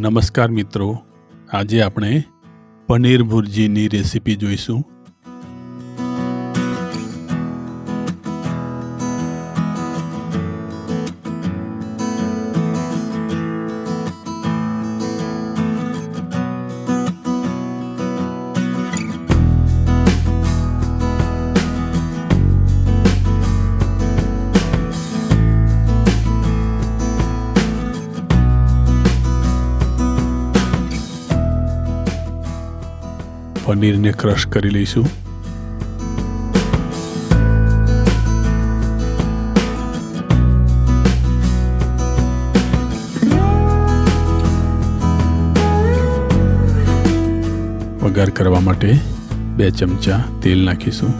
નમસ્કાર મિત્રો, આજે આપણે પનીર ભુરજીની રેસીપી જોઈશું. પનીરને ક્રશ કરી લઈશું. વઘાર કરવા માટે 2 ચમચા તેલ નાખીશું.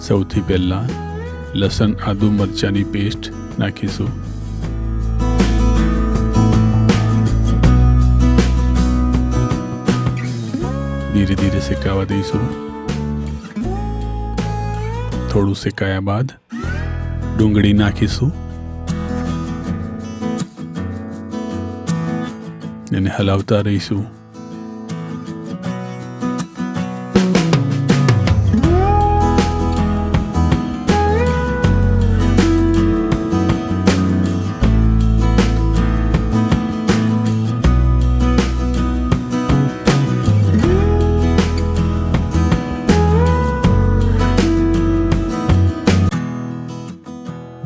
સૌથી પહેલા લસણ આદુ મરચાંની પેસ્ટ નાખીશું. ધીરે ધીરે શેકાવા દઈશું. થોડું શેકાયા બાદ ડુંગળી નાખીશું. એને હલાવતા રહીશું.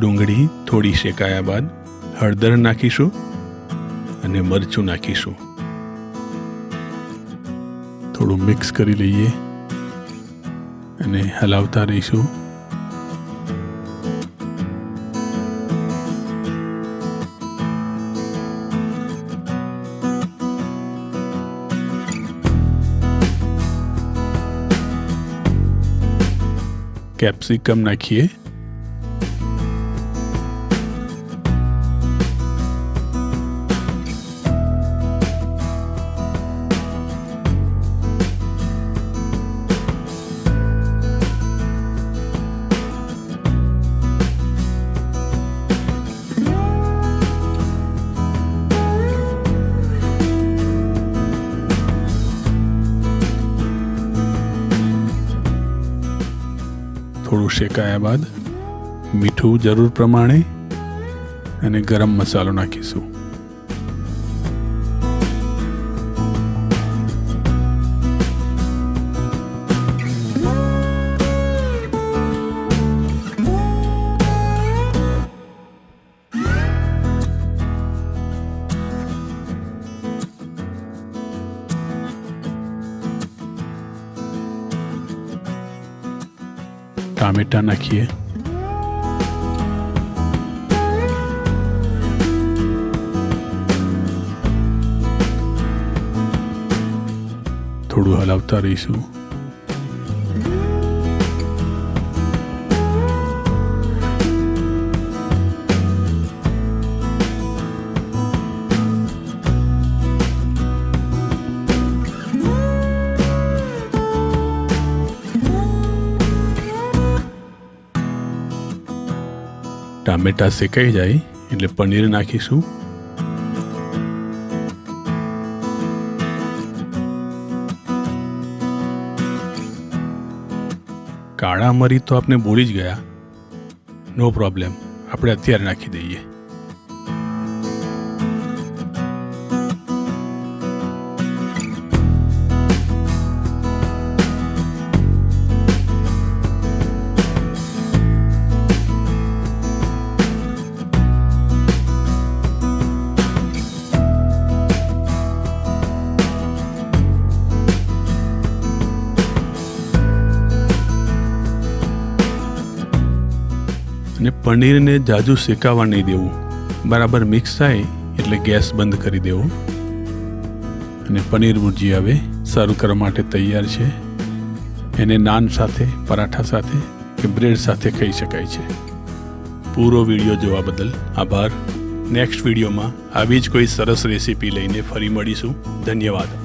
ડુંગળી થોડી શેકાયા બાદ હળદર નાખીશું અને મરચું નાખીશું. થોડું મિક્સ કરી લઈએ અને હલાવતા રહીશું. કેપ્સિકમ નાખીએ. થોડું શેકાયા બાદ મીઠું જરૂર પ્રમાણે અને ગરમ મસાલો નાખીશું. ટામેટા નાખીએ. થોડું હલાવતા રહીશું. ટામેટા શેકાઈ જાય એટલે પનીર નાખીશું. કાળા મરી તો આપણે બોલી જ ગયા, નો પ્રોબ્લેમ, આપણે અત્યારે નાખી દઈએ. અને પનીરને જાજુ શેકાવા નહીં દેવું. બરાબર મિક્સ થાય એટલે ગેસ બંધ કરી દેવો. અને પનીર ભુરજી હવે સર્વ કરવા માટે તૈયાર છે. એને નાન સાથે, પરાઠા સાથે કે બ્રેડ સાથે ખાઈ શકાય છે. પૂરો વિડીયો જોવા બદલ આભાર. નેક્સ્ટ વિડીયોમાં આવી જ કોઈ સરસ રેસીપી લઈને ફરી મળીશું. ધન્યવાદ.